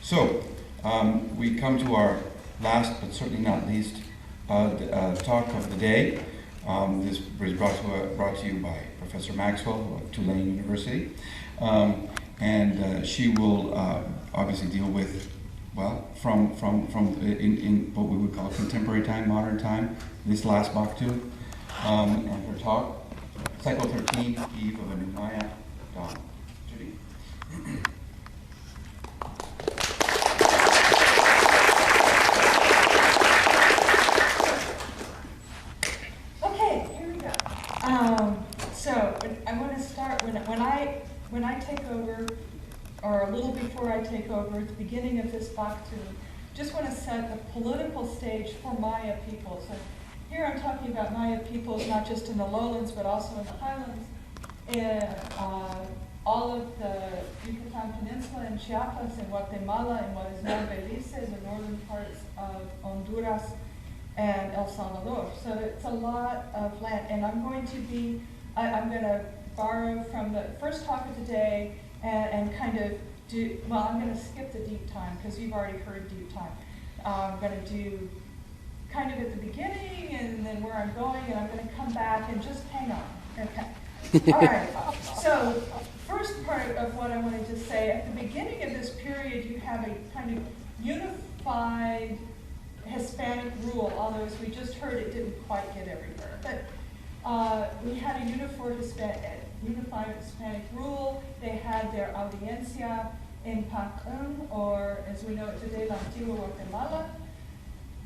So, we come to our last, but certainly not least, talk of the day. This was brought to you by Professor Maxwell of Tulane University. And she will obviously deal with, well, from in what we would call contemporary time, modern time, this last Baqtun, and her talk, Cycle 13, Eve of a New Maya Dawn. Judy. Okay, here we go. So I want to start when I take over, or a little before I take over, at the beginning of this Baqtun, just want to set the political stage for Maya peoples. So here I'm talking about Maya peoples not just in the lowlands but also in the highlands, in all of the Yucatan Peninsula, in Chiapas, in Guatemala, in what is now Belize, the northern parts of Honduras, and El Salvador. So it's a lot of land, and I'm going to borrow from the first talk of the day and kind of do, well, I'm going to skip the deep time because you've already heard deep time. I'm going to do kind of at the beginning and then where I'm going, and I'm going to come back and just hang on. Okay. All right. So first part of what I wanted to say, at the beginning of this period, you have a kind of unified Hispanic rule, although as we just heard, it didn't quite get everywhere. But we had a unified Hispanic rule. They had their audiencia in Baqtun, or as we know it today, La Antigua Guatemala.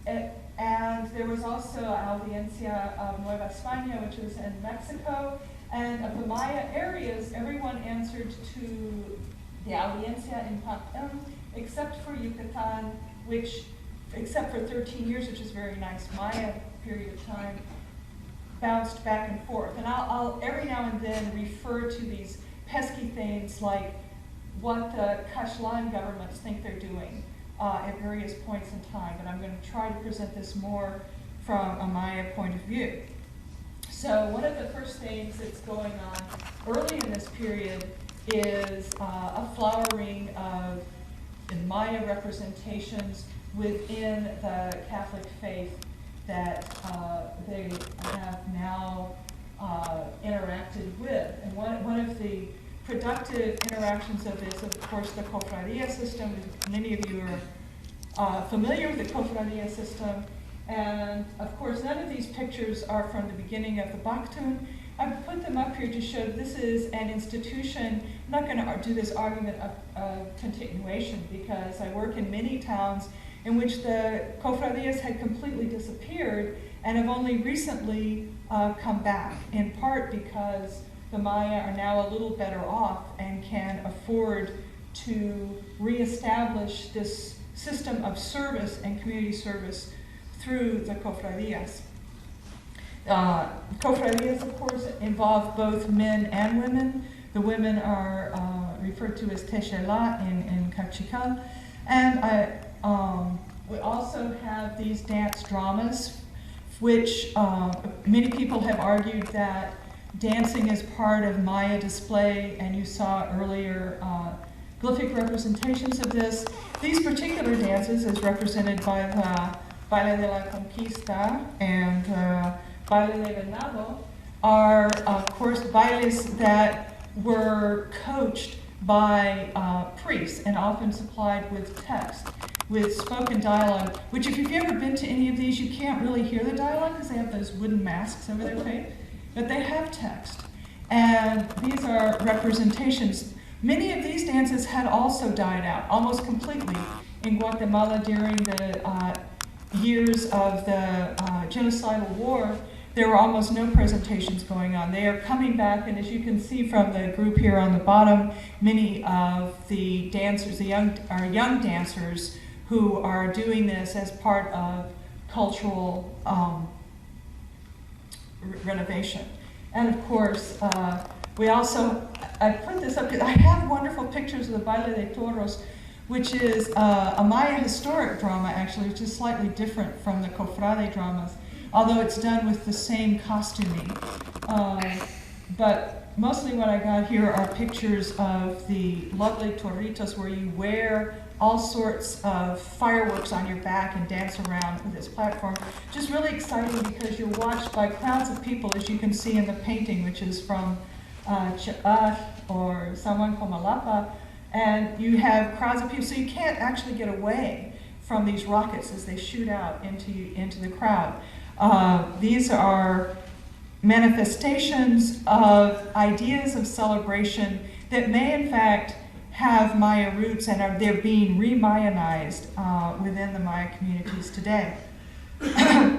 And there was also Audiencia of Nueva España, which was in Mexico. And of the Maya areas, everyone answered to the Audiencia in Baqtun, except for Yucatan, which, except for 13 years, which is a very nice Maya period of time, bounced back and forth. And I'll every now and then refer to these pesky things like what the Kashlan governments think they're doing at various points in time. But I'm going to try to present this more from a Maya point of view. So one of the first things that's going on early in this period is a flowering of Maya representations within the Catholic faith that they have now interacted with. And one of the productive interactions of this, of course, the cofradia system. Many of you are familiar with the cofradia system. And of course, none of these pictures are from the beginning of the Baqtun. I've put them up here to show this is an institution. I'm not going to do this argument of continuation because I work in many towns in which the cofradias had completely disappeared and have only recently come back, in part because the Maya are now a little better off and can afford to reestablish this system of service and community service through the cofradias. Cofradias, of course, involve both men and women. The women are referred to as Techela in Cachical. And we also have these dance dramas, which many people have argued that dancing is part of Maya display, and you saw earlier glyphic representations of this. These particular dances, as represented by the Baile de la Conquista and Baile de Venado, are, of course, bailes that were coached by priests and often supplied with text, with spoken dialogue, which if you've ever been to any of these, you can't really hear the dialogue because they have those wooden masks over their face, but they have text. And these are representations. Many of these dances had also died out almost completely in Guatemala during the years of the genocidal war. There were almost no presentations going on. They are coming back, and as you can see from the group here on the bottom, many of the dancers, young dancers who are doing this as part of cultural renovation. And of course, we also, I put this up because I have wonderful pictures of the Baile de Toros, which is a Maya historic drama, actually, which is slightly different from the cofrade dramas, although it's done with the same costuming. But mostly what I got here are pictures of the lovely torritos where you wear all sorts of fireworks on your back and dance around with this platform. Just really exciting because you're watched by crowds of people, as you can see in the painting, which is from Cha'at or Sawan Komalapa, and you have crowds of people, so you can't actually get away from these rockets as they shoot out into the crowd. These are manifestations of ideas of celebration that may in fact have Maya roots and they're being re-Mayanized within the Maya communities today.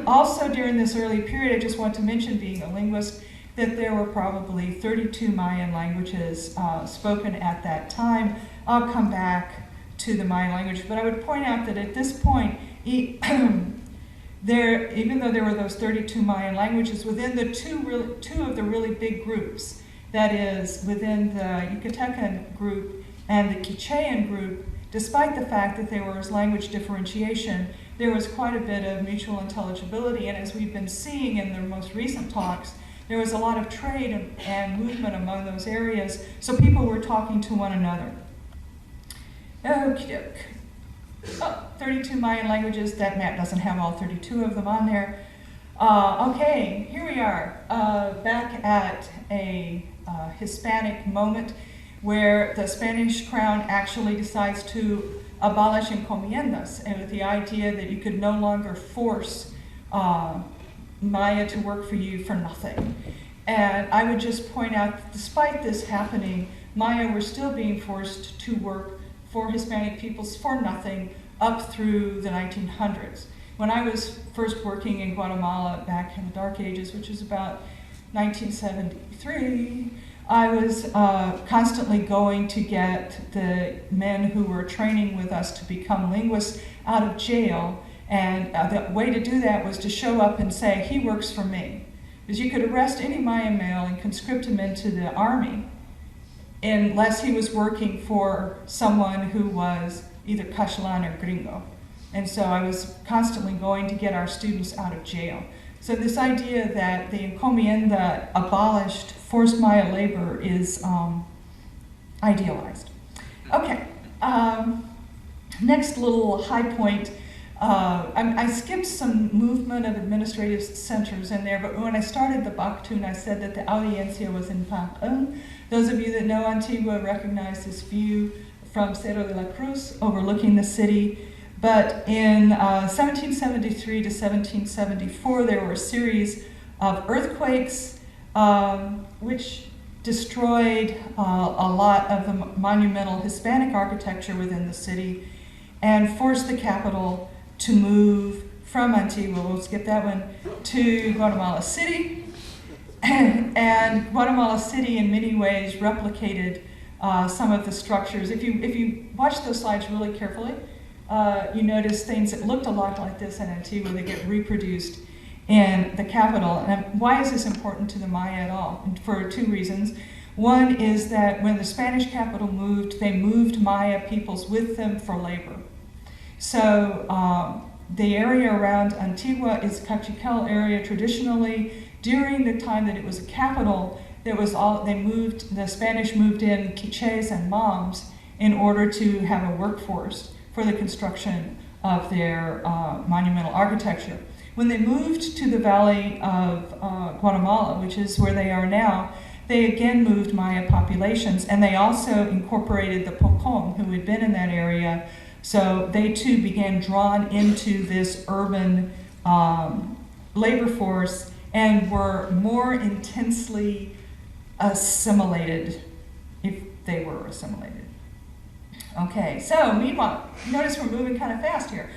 Also during this early period, I just want to mention, being a linguist, that there were probably 32 Mayan languages spoken at that time. I'll come back to the Mayan language, but I would point out that at this point, even though there were those 32 Mayan languages, within the two of the really big groups, that is, within the Yucatecan group and the Quichean group, despite the fact that there was language differentiation, there was quite a bit of mutual intelligibility, and as we've been seeing in the most recent talks, there was a lot of trade and movement among those areas, so people were talking to one another. Okie doke. 32 Mayan languages. That map doesn't have all 32 of them on there. Okay, here we are, back at a Hispanic moment where the Spanish crown actually decides to abolish encomiendas, and with the idea that you could no longer force Maya to work for you for nothing. And I would just point out that despite this happening, Maya were still being forced to work for Hispanic peoples for nothing up through the 1900s. When I was first working in Guatemala back in the Dark Ages, which was about 1973, I was constantly going to get the men who were training with us to become linguists out of jail. And the way to do that was to show up and say, he works for me. Because you could arrest any Mayan male and conscript him into the army unless he was working for someone who was either Castellan or Gringo. And so I was constantly going to get our students out of jail. So this idea that the encomienda abolished forced Maya labor is idealized. Okay, next little high point. I skipped some movement of administrative centers in there, but when I started the Baqtun, I said that the audiencia was in Baqtun. Those of you that know Antigua recognize this view from Cerro de la Cruz overlooking the city. But in 1773 to 1774, there were a series of earthquakes which destroyed a lot of the monumental Hispanic architecture within the city and forced the capital to move from Antigua, we'll skip that one, to Guatemala City. And Guatemala City in many ways replicated some of the structures. If you watch those slides really carefully, you notice things that looked a lot like this in Antigua that get reproduced in the capital. And why is this important to the Maya at all? And for two reasons. One is that when the Spanish capital moved, they moved Maya peoples with them for labor. So the area around Antigua is Cachiquel area traditionally. During the time that it was a capital, the Spanish moved in Quiches and Moms in order to have a workforce for the construction of their monumental architecture. When they moved to the valley of Guatemala, which is where they are now, they again moved Maya populations, and they also incorporated the Pocom, who had been in that area. So they too began drawn into this urban labor force and were more intensely assimilated, if they were assimilated. Okay, so meanwhile, notice we're moving kind of fast here.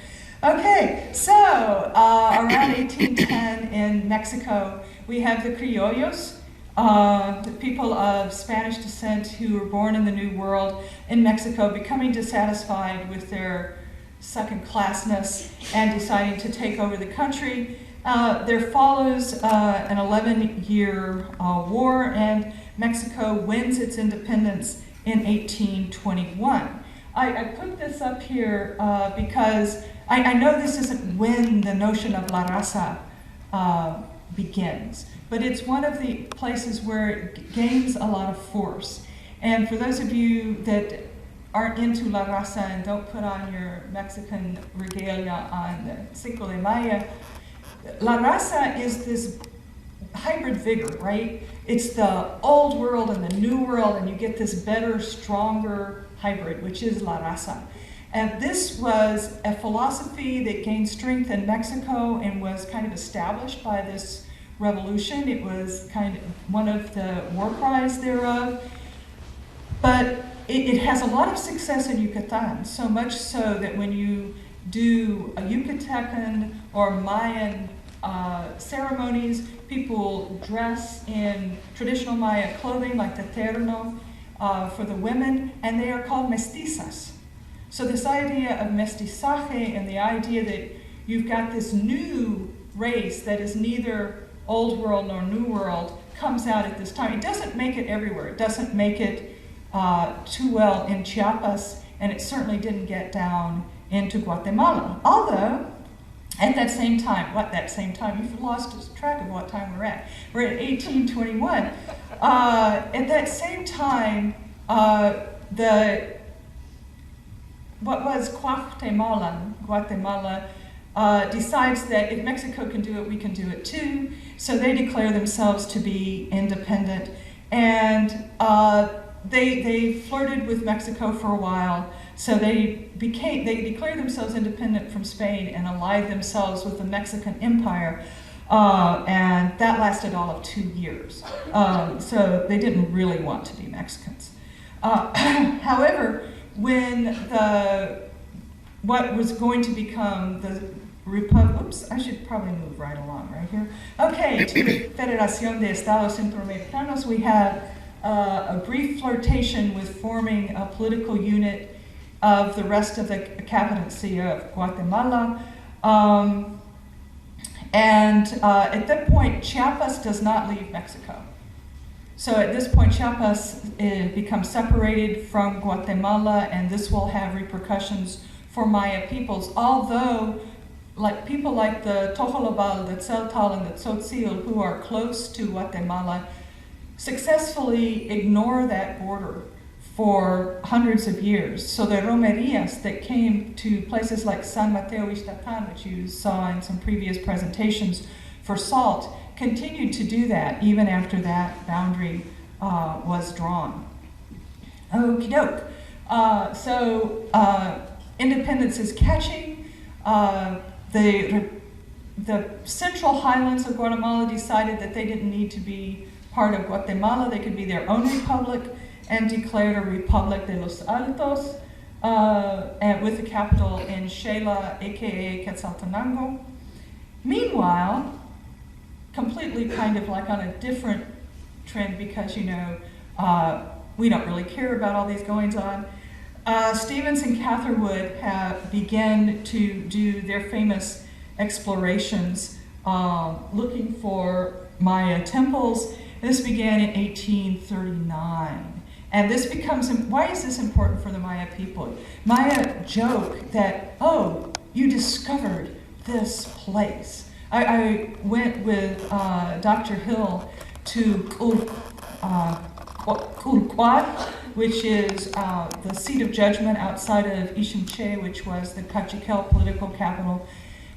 Okay, so around 1810 in Mexico, we have the criollos, the people of Spanish descent who were born in the New World in Mexico, becoming dissatisfied with their second-classness and deciding to take over the country. There follows an 11-year war, and Mexico wins its independence in 1821. I put this up here because I know this isn't when the notion of La Raza begins, but it's one of the places where it gains a lot of force. And for those of you that aren't into La Raza and don't put on your Mexican regalia on the Cinco de Mayo, La Raza is this hybrid vigor, right? It's the old world and the new world, and you get this better, stronger hybrid, which is La Raza. And this was a philosophy that gained strength in Mexico and was kind of established by this revolution. It was kind of one of the war cries thereof. But it has a lot of success in Yucatan, so much so that when you do a Yucatecan or Mayan ceremonies, people dress in traditional Maya clothing like the terno for the women, and they are called mestizas. So this idea of mestizaje and the idea that you've got this new race that is neither old world nor new world comes out at this time. It doesn't make it everywhere. It doesn't make it too well in Chiapas, and it certainly didn't get down into Guatemala. Although, at that same time, you've lost track of what time we're at. We're at 1821. At that same time, what was Guatemala, decides that if Mexico can do it, we can do it too. So they declare themselves to be independent, and they flirted with Mexico for a while. So they declared themselves independent from Spain and allied themselves with the Mexican Empire, and that lasted all of 2 years. So they didn't really want to be Mexicans. However, when what was going to become the Republic, oops, I should probably move right along right here. Okay, to the Federación de Estados Centroamericanos, we have a brief flirtation with forming a political unit of the rest of the captaincy of Guatemala. At that point, Chiapas does not leave Mexico. So at this point, Chiapas becomes separated from Guatemala, and this will have repercussions for Maya peoples. Although, like people like the Tojolobal, the Tzeltal, and the Tzotzil, who are close to Guatemala, successfully ignore that border for hundreds of years. So the romerias that came to places like San Mateo Ixtatan, which you saw in some previous presentations for salt, continued to do that even after that boundary was drawn. Okie doke. So independence is catching. The central highlands of Guatemala decided that they didn't need to be part of Guatemala. They could be their own republic, and declared a Republic de los Altos, and with the capital in Xela, aka Quetzaltenango. Meanwhile, completely kind of like on a different trend, because we don't really care about all these goings on, Stevens and Catherwood have begun to do their famous explorations looking for Maya temples. This began in 1839. And this becomes, why is this important for the Maya people? Maya joke that, oh, you discovered this place. I went with Dr. Hill to Culquad, which is the seat of judgment outside of Ixinche, which was the Cachiquel political capital.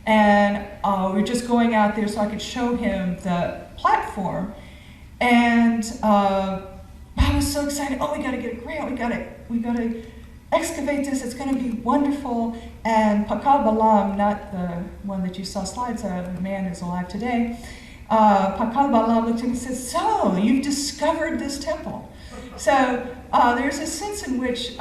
And we were just going out there so I could show him the platform. And I was so excited. Oh, we got to get a grant. We got to excavate this. It's going to be wonderful. And Pakal Balam, not the one that you saw slides of, the man who's alive today, Pakal Balam looked at me and said, "So you've discovered this temple." So there's a sense in which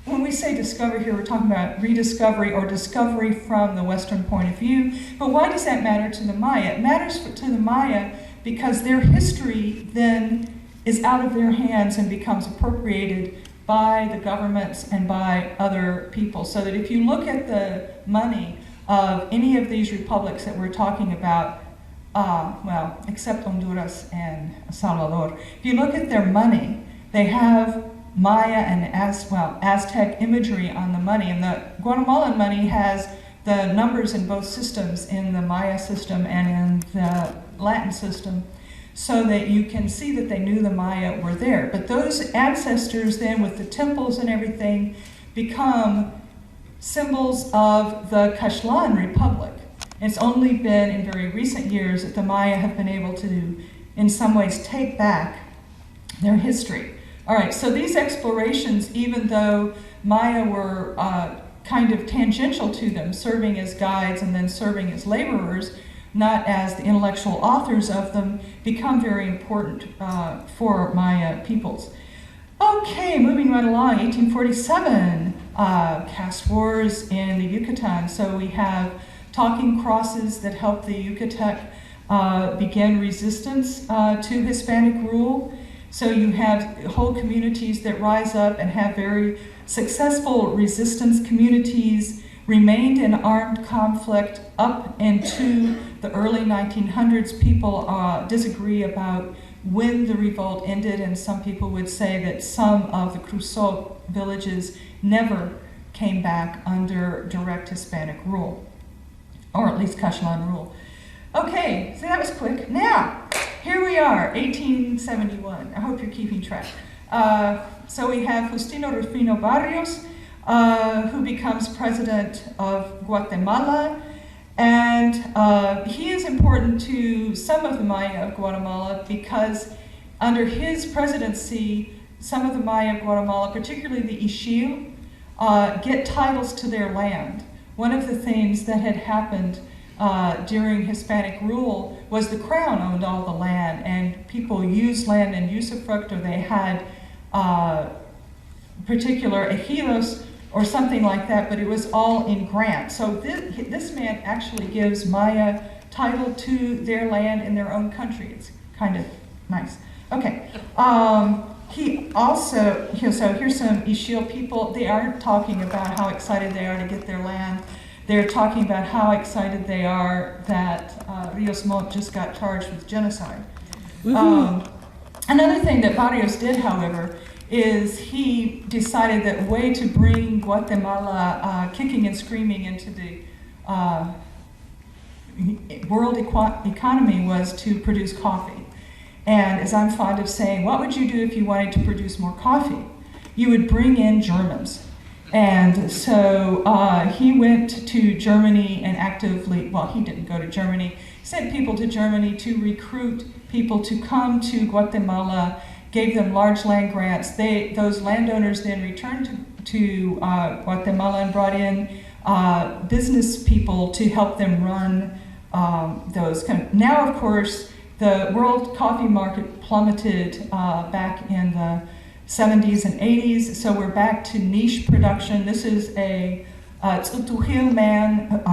when we say discover here, we're talking about rediscovery or discovery from the Western point of view. But why does that matter to the Maya? It matters to the Maya because their history then is out of their hands and becomes appropriated by the governments and by other people. So that if you look at the money of any of these republics that we're talking about, well, except Honduras and Salvador, if you look at their money, they have Maya and Aztec imagery on the money. And the Guatemalan money has the numbers in both systems, in the Maya system and in the Latin system. so that you can see that they knew the Maya were there. But those ancestors then, with the temples and everything, become symbols of the Kashlan Republic. It's only been in very recent years that the Maya have been able to, in some ways, take back their history. All right, so these explorations, even though Maya were kind of tangential to them, serving as guides and then serving as laborers, not as the intellectual authors of them, become very important for Maya peoples. Okay, moving right along, 1847, caste wars in the Yucatan. So we have talking crosses that help the Yucatec begin resistance to Hispanic rule. So you have whole communities that rise up and have very successful resistance communities, remained in armed conflict up into the early 1900s. People disagree about when the revolt ended, and some people would say that some of the Crusoe villages never came back under direct Hispanic rule, or at least Kashlan rule. Okay, so that was quick. Now, here we are, 1871. I hope you're keeping track. So we have Justino Rufino Barrios, who becomes president of Guatemala, and he is important to some of the Maya of Guatemala because under his presidency, some of the Maya of Guatemala, particularly the Ixil, get titles to their land. One of the things that had happened during Hispanic rule was the crown owned all the land, and people used land in usufruct, or they had particular ejidos or something like that, but it was all in grant. So this man actually gives Maya title to their land in their own country. It's kind of nice. Okay. He also, so here's some Ixil people. They aren't talking about how excited they are to get their land. They're talking about how excited they are that Rios Montt just got charged with genocide. Another thing that Barrios did, however, is he decided that the way to bring Guatemala kicking and screaming into the world economy was to produce coffee. And as I'm fond of saying, what would you do if you wanted to produce more coffee? You would bring in Germans. And so he went to Germany and actively, well, he didn't go to Germany, sent people to Germany to recruit people to come to Guatemala, gave them large land grants. Those landowners then returned to Guatemala and brought in business people to help them run those. Now, of course, the world coffee market plummeted back in the 70s and 80s, so we're back to niche production. This is a Tzutujil man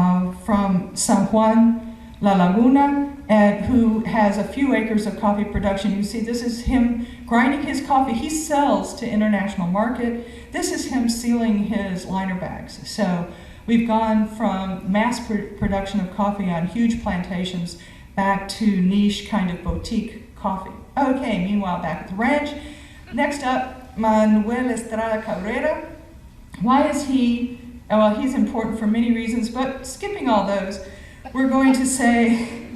from San Juan, La Laguna, and who has a few acres of coffee production. You see, this is him grinding his coffee. He sells to international market. This is him sealing his liner bags. So we've gone from mass production of coffee on huge plantations back to niche kind of boutique coffee. Okay, meanwhile, back at the ranch. Next up, Manuel Estrada Cabrera. Why is he, well, he's important for many reasons, but skipping all those, we're going to say,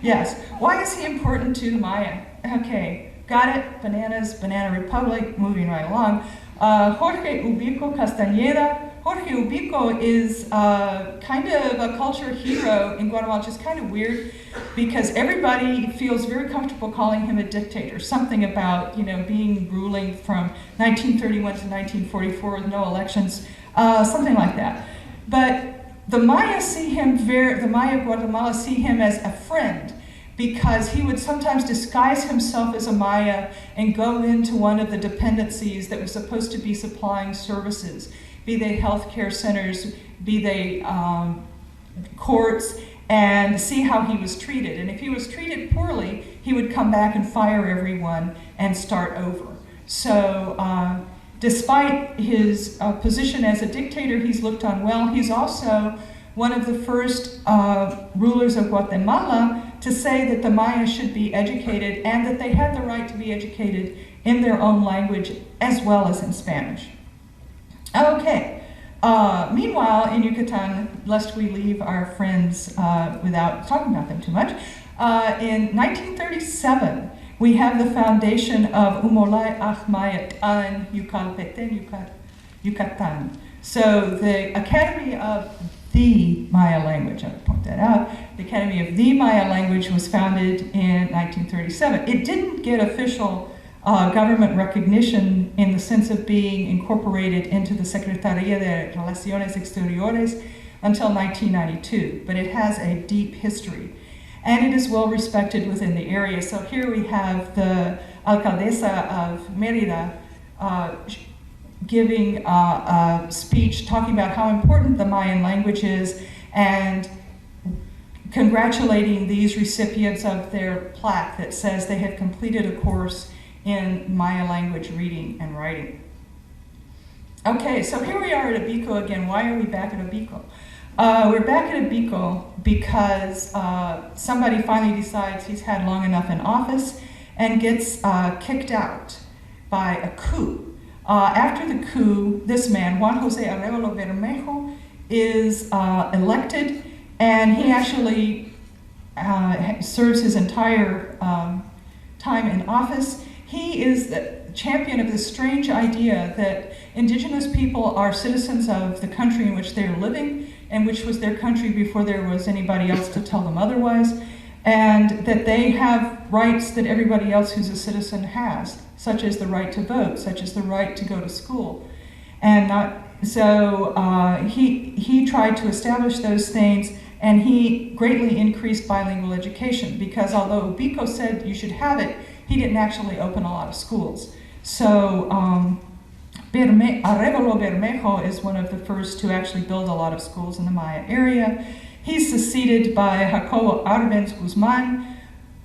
yes, why is he important to the Maya? Okay, got it, bananas, Banana Republic, moving right along. Jorge Ubico Castañeda. Jorge Ubico is kind of a culture hero in Guatemala, which is kind of weird because everybody feels very comfortable calling him a dictator. Something about, being ruling from 1931 to 1944 with no elections, something like that. But the Maya of Guatemala see him as a friend because he would sometimes disguise himself as a Maya and go into one of the dependencies that was supposed to be supplying services, be they healthcare centers, be they courts, and see how he was treated. And if he was treated poorly, he would come back and fire everyone and start over. So despite his position as a dictator, he's looked on well. He's also one of the first rulers of Guatemala to say that the Maya should be educated and that they had the right to be educated in their own language as well as in Spanish. Okay, meanwhile in Yucatan, lest we leave our friends without talking about them too much, In 1937, we have the foundation of Umolai Ahmayat an Yucatan. So the Academy of the Maya Language, I would point that out, the Academy of the Maya Language was founded in 1937. It didn't get official government recognition in the sense of being incorporated into the Secretaría de Relaciones Exteriores until 1992, but it has a deep history. And it is well respected within the area. So here we have the alcaldesa of Mérida giving a speech talking about how important the Mayan language is and congratulating these recipients of their plaque that says they have completed a course in Maya language reading and writing. Okay, so here we are at Abico again. Why are we back at Abico? We're back at Abico because somebody finally decides he's had long enough in office and gets kicked out by a coup. After the coup, this man, Juan José Arevalo Bermejo, is elected, and he actually serves his entire time in office. He is the champion of this strange idea that indigenous people are citizens of the country in which they are living, and which was their country before there was anybody else to tell them otherwise, and that they have rights that everybody else who's a citizen has, such as the right to vote, such as the right to go to school. And he tried to establish those things, and he greatly increased bilingual education, because although Biko said you should have it, he didn't actually open a lot of schools. So Arevalo Bermejo is one of the first to actually build a lot of schools in the Maya area. He's succeeded by Jacobo Arbenz Guzman,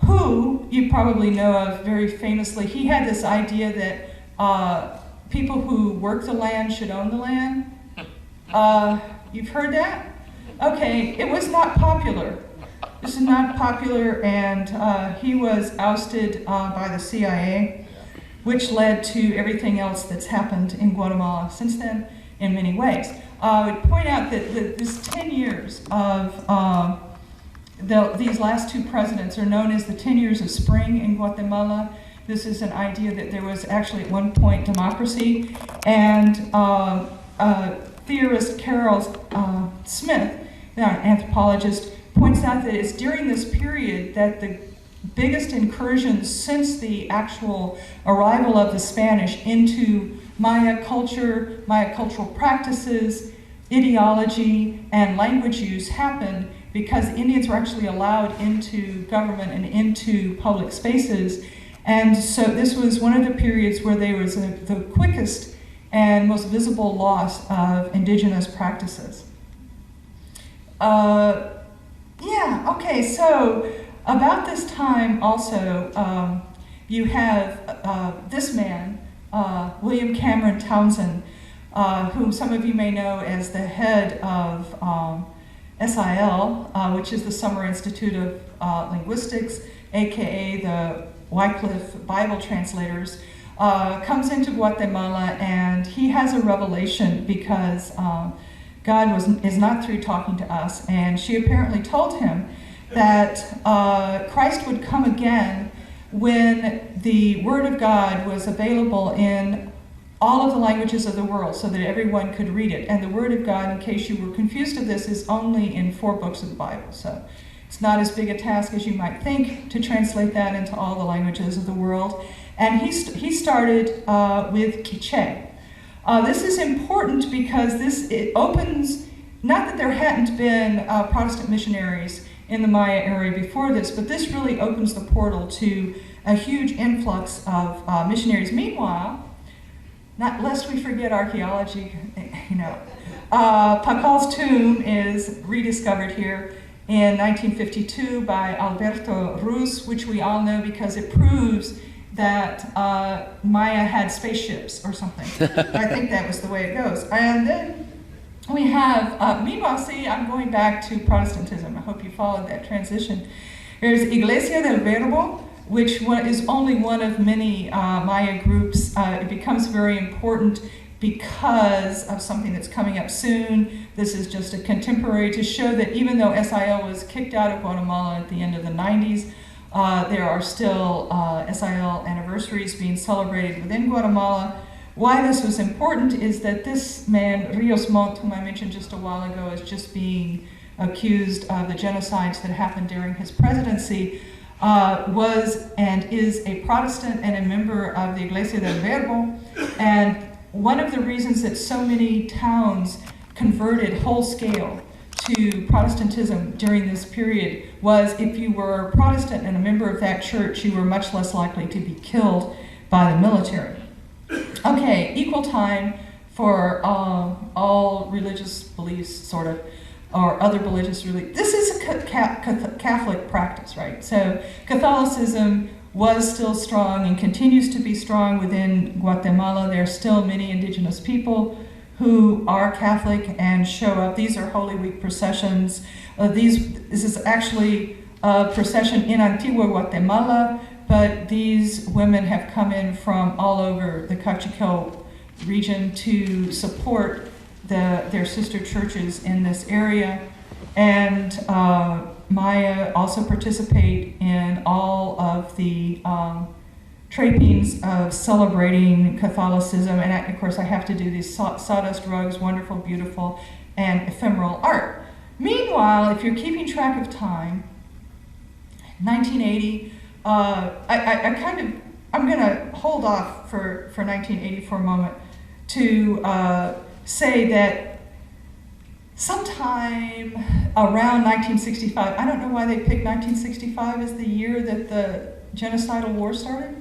who you probably know of very famously. He had this idea that people who work the land should own the land. You've heard that? Okay, it was not popular. This is not popular, and he was ousted by the CIA, which led to everything else that's happened in Guatemala since then in many ways. I would point out that this 10 years of these last two presidents are known as the 10 years of spring in Guatemala. This is an idea that there was actually at one point democracy, and theorist Carol Smith, an anthropologist, points out that it's during this period that the biggest incursions since the actual arrival of the Spanish into Maya culture, Maya cultural practices, ideology, and language use happened because Indians were actually allowed into government and into public spaces. And so this was one of the periods where there was the quickest and most visible loss of indigenous practices. Okay, so about this time also, you have this man, William Cameron Townsend, whom some of you may know as the head of SIL, which is the Summer Institute of Linguistics, aka the Wycliffe Bible translators, comes into Guatemala, and he has a revelation because God is not through talking to us, and she apparently told him that Christ would come again when the Word of God was available in all of the languages of the world so that everyone could read it. And the Word of God, in case you were confused of this, is only in 4 books of the Bible. So it's not as big a task as you might think to translate that into all the languages of the world. And he started with Quiché. This is important because it opens, not that there hadn't been Protestant missionaries in the Maya area before this, but this really opens the portal to a huge influx of missionaries. Meanwhile, not lest we forget archaeology, Pacal's tomb is rediscovered here in 1952 by Alberto Ruz, which we all know because it proves that Maya had spaceships or something. I think that was the way it goes. And then we have, meanwhile, see, I'm going back to Protestantism. I hope you followed that transition. There's Iglesia del Verbo, which is only one of many Maya groups. It becomes very important because of something that's coming up soon. This is just a contemporary to show that even though SIL was kicked out of Guatemala at the end of the 90s, there are still SIL anniversaries being celebrated within Guatemala. Why this was important is that this man, Rios Montt, whom I mentioned just a while ago as just being accused of the genocides that happened during his presidency, was and is a Protestant and a member of the Iglesia del Verbo. And one of the reasons that so many towns converted whole scale to Protestantism during this period was if you were a Protestant and a member of that church, you were much less likely to be killed by the military. Okay, equal time for all religious beliefs, sort of, or other religious beliefs. This is a Catholic practice, right? So Catholicism was still strong and continues to be strong within Guatemala. There are still many indigenous people who are Catholic and show up. These are Holy Week processions. This is actually a procession in Antigua, Guatemala, but these women have come in from all over the Cachiquel region to support their sister churches in this area. And Maya also participate in all of the trappings of celebrating Catholicism. And of course, I have to do these sawdust rugs, wonderful, beautiful, and ephemeral art. Meanwhile, if you're keeping track of time, 1980, I'm going to hold off for 1980 for a moment to say that sometime around 1965, I don't know why they picked 1965 as the year that the genocidal war started,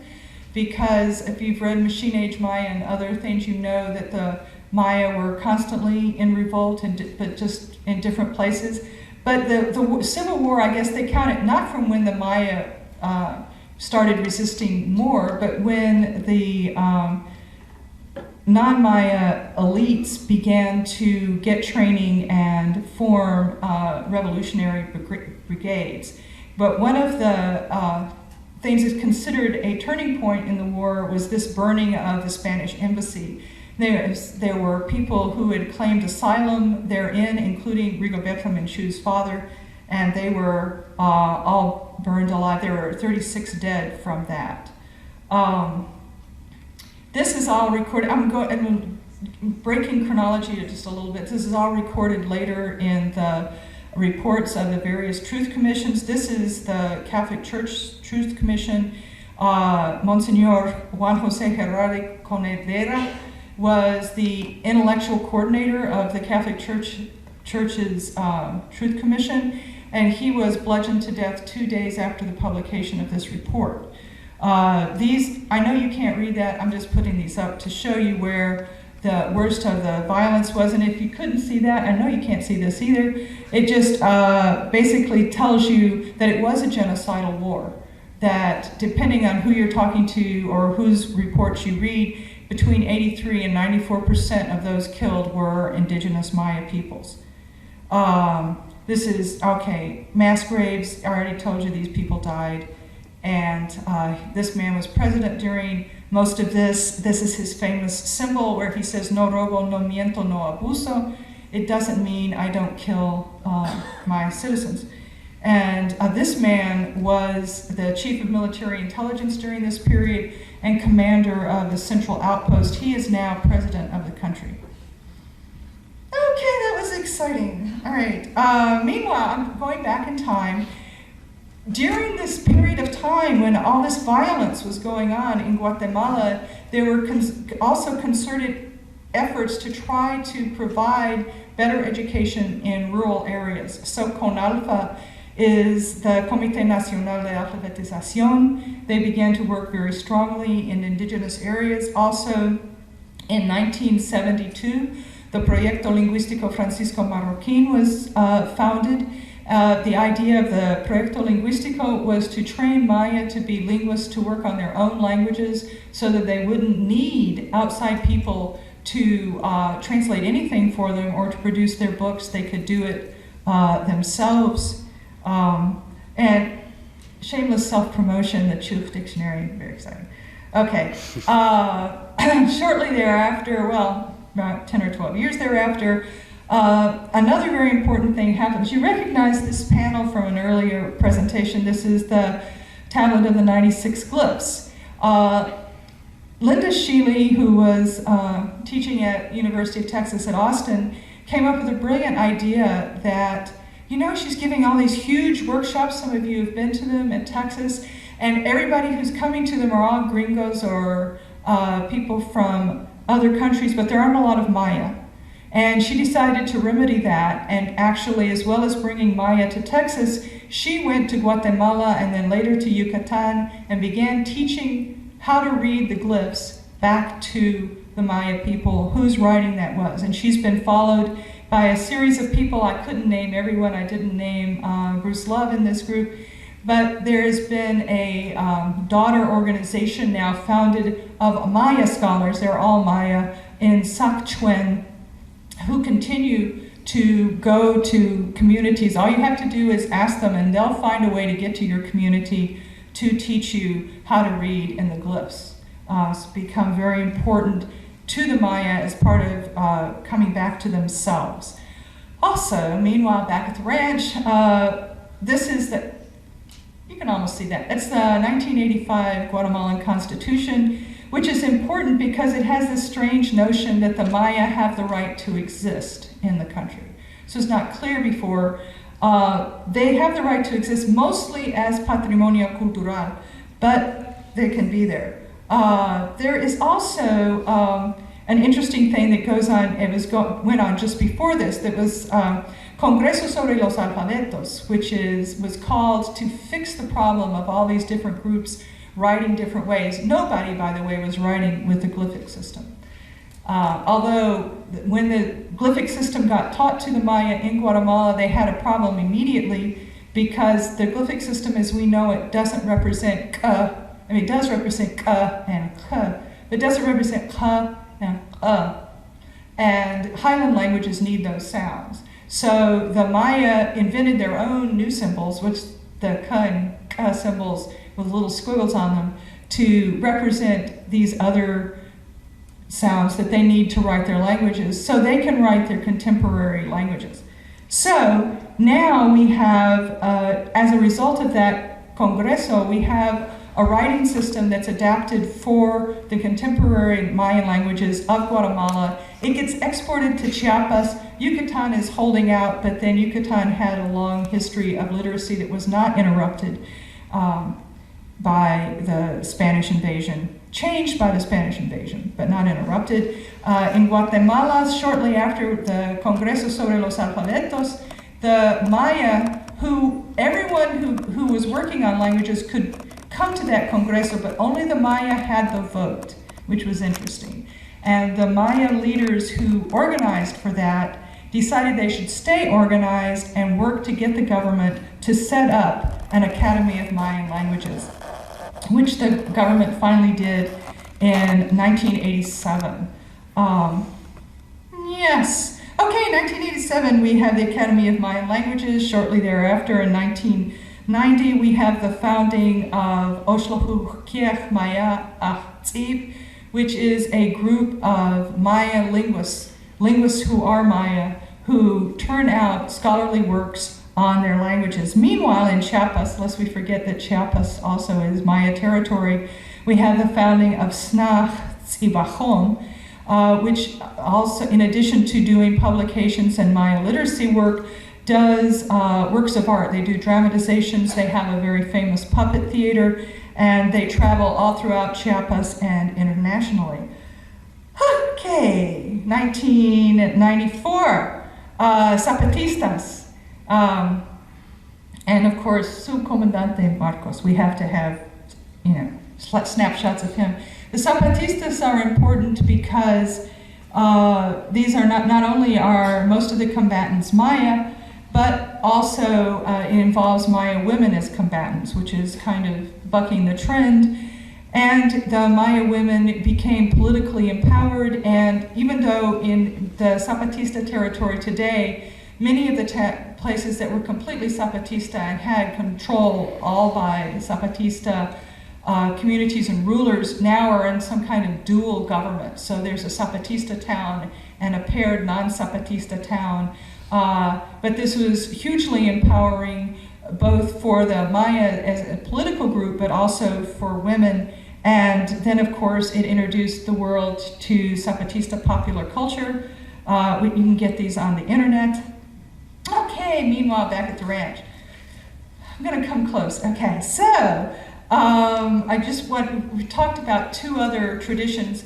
because if you've read Machine Age Maya and other things, you know that the Maya were constantly in revolt, but just in different places. But the Civil War, I guess they count it not from when the Maya started resisting more, but when the non-Maya elites began to get training and form revolutionary brigades. But one of the things that's considered a turning point in the war was this burning of the Spanish embassy. There were people who had claimed asylum therein, including Rigoberto Menchu's father, and they were all burned alive. There were 36 dead from that. This is all recorded. I'm breaking chronology just a little bit. This is all recorded later in the reports of the various truth commissions. This is the Catholic Church Truth Commission. Monsignor Juan Jose Herrera Conedera was the intellectual coordinator of the Catholic Church's Truth Commission, and he was bludgeoned to death 2 days after the publication of this report. I know you can't read that, I'm just putting these up to show you where the worst of the violence was, and if you couldn't see that, I know you can't see this either, it just basically tells you that it was a genocidal war, that depending on who you're talking to or whose reports you read, between 83 and 94% of those killed were indigenous Maya peoples. This is, okay, mass graves, I already told you these people died. And this man was president during most of this. This is his famous symbol where he says, no robo, no miento, no abuso. It doesn't mean I don't kill my citizens. And this man was the chief of military intelligence during this period and commander of the central outpost. He is now president of the country. Okay, that was exciting. All right. Meanwhile, I'm going back in time. During this period of time when all this violence was going on in Guatemala, there were also concerted efforts to try to provide better education in rural areas. So CONALFA is the Comité Nacional de Alfabetización. They began to work very strongly in indigenous areas. Also, in 1972, the Proyecto Lingüístico Francisco Marroquín was founded. The idea of the Proyecto Lingüístico was to train Maya to be linguists, to work on their own languages so that they wouldn't need outside people to translate anything for them or to produce their books. They could do it themselves. And shameless self-promotion, the Chuch Dictionary, very exciting. Okay. Shortly thereafter, well, about 10 or 12 years thereafter, another very important thing happens. You recognize this panel from an earlier presentation. This is the tablet of the 96 glyphs. Linda Sheely, who was teaching at University of Texas at Austin, came up with a brilliant idea that, you know, she's giving all these huge workshops. Some of you have been to them in Texas, and everybody who's coming to them are all gringos or people from other countries, but there aren't a lot of Maya. And she decided to remedy that, and actually, as well as bringing Maya to Texas, she went to Guatemala and then later to Yucatan and began teaching how to read the glyphs back to the Maya people, whose writing that was. And she's been followed by a series of people. I couldn't name everyone. I didn't name Bruce Love in this group. But there has been a daughter organization now founded of Maya scholars, they're all Maya, in Sacchuen, who continue to go to communities. All you have to do is ask them, and they'll find a way to get to your community to teach you how to read in the glyphs. It's become very important to the Maya as part of coming back to themselves. Also, meanwhile, back at the ranch, this is the, you can almost see that. It's the 1985 Guatemalan Constitution, which is important because it has this strange notion that the Maya have the right to exist in the country. So it's not clear before. They have the right to exist mostly as patrimonio cultural, but they can be there. There is also an interesting thing that goes on, went on just before this, that was Congreso sobre los alfabetos, which was called to fix the problem of all these different groups writing different ways. Nobody, by the way, was writing with the glyphic system. Although when the glyphic system got taught to the Maya in Guatemala, they had a problem immediately because the glyphic system as we know it doesn't represent ka. I mean, it does represent ka and ka, but it doesn't represent ka and and Highland languages need those sounds. So the Maya invented their own new symbols, which the ka and ka symbols with little squiggles on them, to represent these other sounds that they need to write their languages so they can write their contemporary languages. So now we have, as a result of that Congreso, we have a writing system that's adapted for the contemporary Mayan languages of Guatemala. It gets exported to Chiapas. Yucatan is holding out, but then Yucatan had a long history of literacy that was not interrupted by the Spanish invasion, changed by the Spanish invasion, but not interrupted. In Guatemala, shortly after the Congreso sobre los alfabetos, the Maya, everyone who was working on languages could come to that Congreso, but only the Maya had the vote, which was interesting. And the Maya leaders who organized for that decided they should stay organized and work to get the government to set up an Academy of Mayan Languages, which the government finally did in 1987. Yes. Okay, 1987, we have the Academy of Mayan Languages. Shortly thereafter, in 1990, we have the founding of Oxlahukiech Maya Ahtzib, which is a group of Maya linguists who are Maya, who turn out scholarly works on their languages. Meanwhile, in Chiapas, lest we forget that Chiapas also is Maya territory, we have the founding of Snach Tzibachon, which also, in addition to doing publications and Maya literacy work, does works of art. They do dramatizations, they have a very famous puppet theater, and they travel all throughout Chiapas and internationally. Okay, 1994, Zapatistas. And of course, Subcomandante Marcos. We have to have, snapshots of him. The Zapatistas are important because these are not only are most of the combatants Maya, but also it involves Maya women as combatants, which is kind of bucking the trend. And the Maya women became politically empowered, and even though in the Zapatista territory today, many of the places that were completely Zapatista and had control all by Zapatista communities and rulers now are in some kind of dual government. So there's a Zapatista town and a paired non-Zapatista town. But this was hugely empowering, both for the Maya as a political group, but also for women. And then, of course, it introduced the world to Zapatista popular culture. You can get these on the internet. Okay, meanwhile, back at the ranch. I'm gonna come close. Okay, so we talked about two other traditions.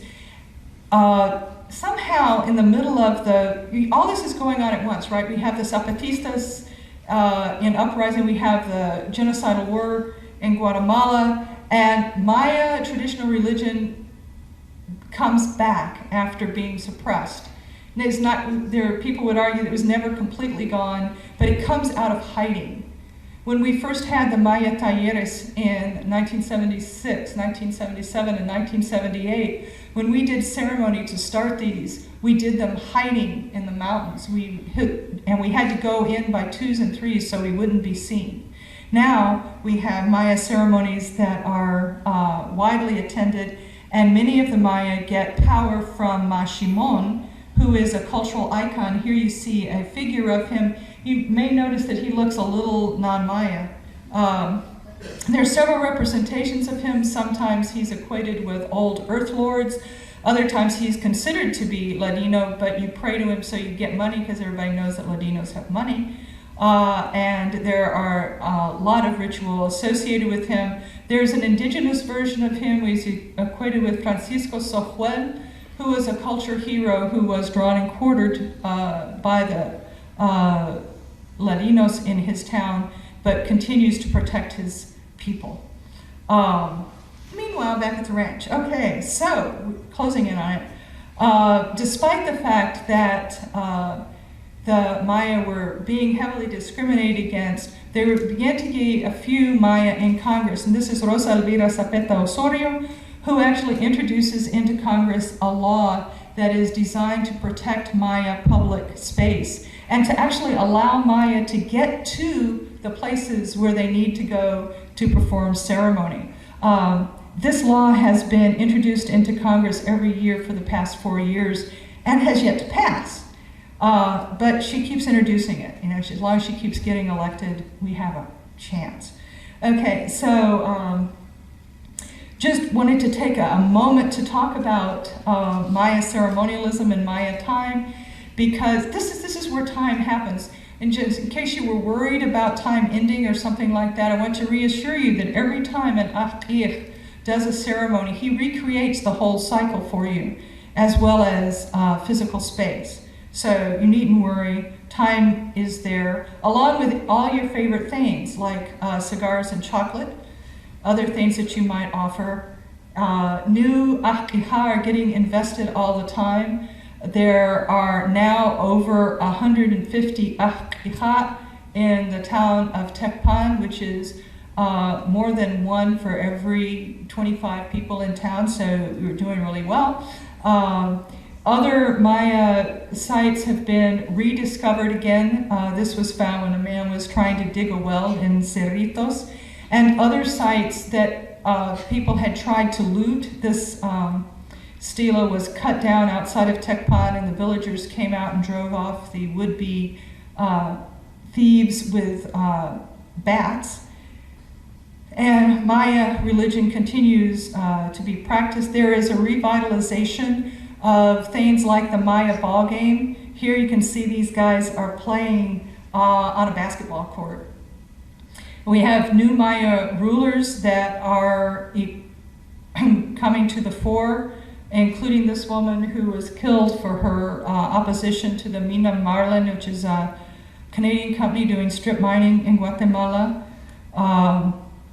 Somehow in the middle of all this is going on at once, right? We have the Zapatistas in uprising, we have the genocidal war in Guatemala, and Maya traditional religion comes back after being suppressed. And it's not, people would argue that it was never completely gone, but it comes out of hiding. When we first had the Maya talleres in 1976, 1977, and 1978, when we did ceremony to start these, we did them hiding in the mountains. And we had to go in by twos and threes so we wouldn't be seen. Now we have Maya ceremonies that are widely attended, and many of the Maya get power from Ma Shimon, who is a cultural icon. Here you see a figure of him. You may notice that he looks a little non-Maya. There are several representations of him. Sometimes he's equated with old earth lords. Other times he's considered to be Ladino, but you pray to him so you get money, because everybody knows that Ladinos have money. And there are a lot of ritual associated with him. There's an indigenous version of him who is equated with Francisco Sojuel, who was a culture hero who was drawn and quartered by the Ladinos in his town, but continues to protect his people. Meanwhile, back at the ranch. Okay, so closing in on it. Despite the fact that the Maya were being heavily discriminated against, there began to be a few Maya in Congress, and this is Rosa Elvira Zapeta Osorio, who actually introduces into Congress a law that is designed to protect Maya public space and to actually allow Maya to get to the places where they need to go to perform ceremony. This law has been introduced into Congress every year for the past 4 years and has yet to pass. But she keeps introducing it. As long as she keeps getting elected, we have a chance. Okay, so just wanted to take a moment to talk about Maya ceremonialism and Maya time, because this is where time happens. And just in case you were worried about time ending or something like that, I want to reassure you that every time an Ahqir does a ceremony, he recreates the whole cycle for you, as well as physical space. So you needn't worry, time is there, along with all your favorite things like cigars and chocolate, other things that you might offer. New ahqiha are getting invested all the time. There are now over 150 ahqiha in the town of Tecpan, which is more than one for every 25 people in town, so we're doing really well. Other Maya sites have been rediscovered again. This was found when a man was trying to dig a well in Cerritos. And other sites that people had tried to loot. This stela was cut down outside of Tecpan, and the villagers came out and drove off the would-be thieves with bats. And Maya religion continues to be practiced. There is a revitalization of things like the Maya ball game. Here you can see these guys are playing on a basketball court. We have new Maya rulers that are coming to the fore, including this woman who was killed for her opposition to the Mina Marlin, which is a Canadian company doing strip mining in Guatemala.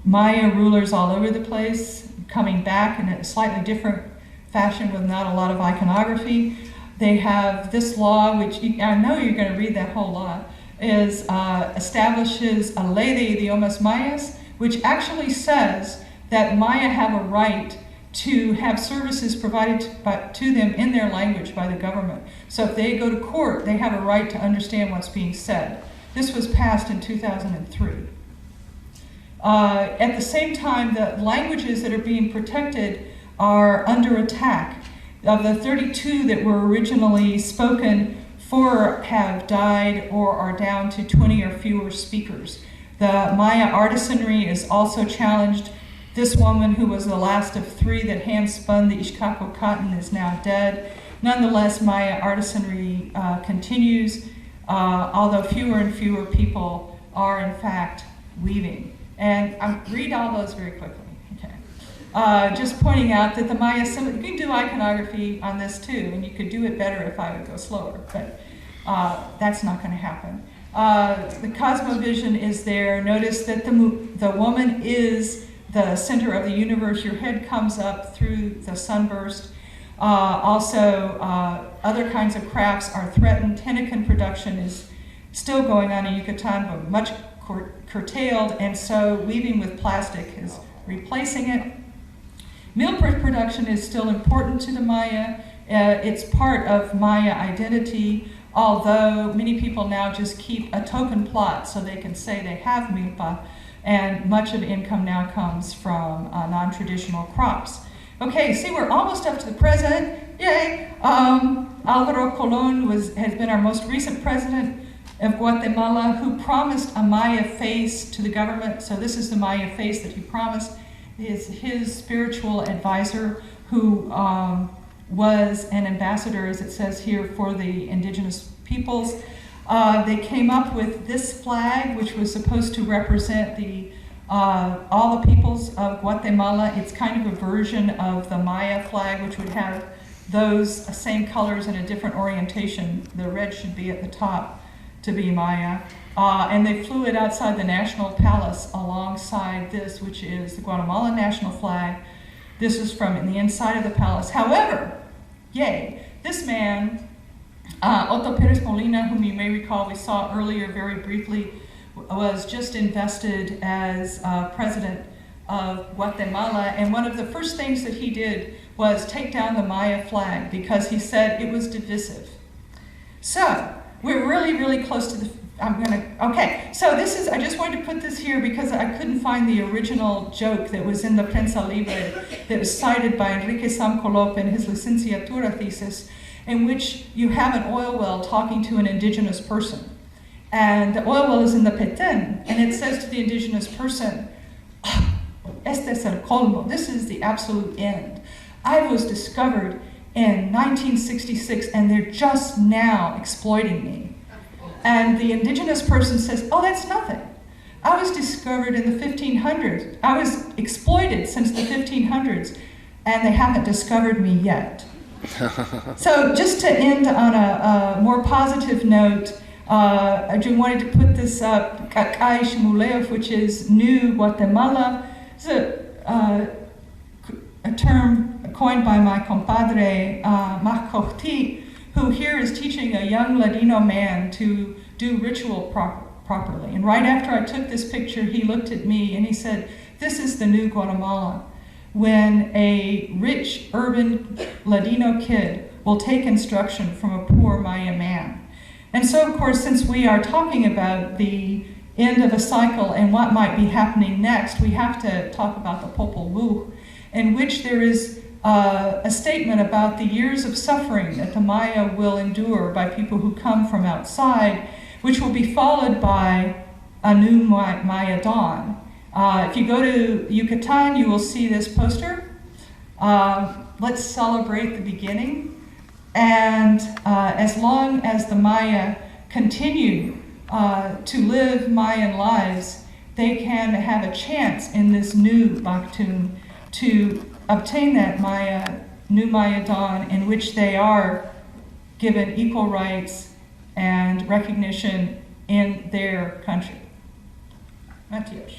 Maya rulers all over the place, coming back in a slightly different fashion with not a lot of iconography. They have this law, which I know you're going to read that whole law, establishes a ley de idiomas mayas, which actually says that Maya have a right to have services provided to them in their language by the government. So if they go to court, they have a right to understand what's being said. This was passed in 2003. At the same time, the languages that are being protected are under attack. Of the 32 that were originally spoken, 4 have died or are down to 20 or fewer speakers. The Maya artisanry is also challenged. This woman, who was the last of 3 that hand-spun the Ixcaco cotton, is now dead. Nonetheless, Maya artisanry continues, although fewer and fewer people are in fact weaving. And I'll read all those very quickly. Okay. Just pointing out that the Maya, you can do iconography on this too, and you could do it better if I would go slower, but that's not going to happen. The cosmovision is there. Notice that the woman is the center of the universe. Your head comes up through the sunburst. Also, other kinds of crafts are threatened. Henequen production is still going on in Yucatan, but much curtailed, and so weaving with plastic is replacing it. Meal production is still important to the Maya. It's part of Maya identity, although many people now just keep a token plot so they can say they have milpa, and much of the income now comes from non-traditional crops. Okay, see, we're almost up to the present. Yay! Álvaro Colón has been our most recent president of Guatemala, who promised a Maya face to the government. So this is the Maya face that he promised. His spiritual advisor, who was an ambassador, as it says here, for the indigenous peoples. They came up with this flag, which was supposed to represent all the peoples of Guatemala. It's kind of a version of the Maya flag, which would have those same colors and a different orientation. The red should be at the top to be Maya. And they flew it outside the National Palace alongside this, which is the Guatemalan national flag. This is from the inside of the palace. However, yay, this man, Otto Perez Molina, whom you may recall we saw earlier very briefly, was just invested as president of Guatemala, and one of the first things that he did was take down the Maya flag because he said it was divisive. So we're really, really close to the, okay, so this is, I just wanted to put this here because I couldn't find the original joke that was in the Prensa Libre that was cited by Enrique Samcolop in his licenciatura thesis, in which you have an oil well talking to an indigenous person. And the oil well is in the Petén, and it says to the indigenous person, este es el colmo, this is the absolute end. I was discovered in 1966, and they're just now exploiting me. And the indigenous person says, oh, that's nothing. I was discovered in the 1500s. I was exploited since the 1500s, and they haven't discovered me yet. So just to end on a more positive note, I just wanted to put this up, Kakay Shimulev, which is New Guatemala. It's a term coined by my compadre, Mahkohti, who here is teaching a young Ladino man to do ritual properly. And right after I took this picture, he looked at me and he said, this is the new Guatemala, when a rich urban Ladino kid will take instruction from a poor Maya man. And so, of course, since we are talking about the end of a cycle and what might be happening next, we have to talk about the Popol Vuh, in which there is a statement about the years of suffering that the Maya will endure by people who come from outside, which will be followed by a new Maya dawn. If you go to Yucatan, you will see this poster. Let's celebrate the beginning. And as long as the Maya continue to live Mayan lives, they can have a chance in this new Baqtun to obtain that new Maya dawn, in which they are given equal rights and recognition in their country. Matias.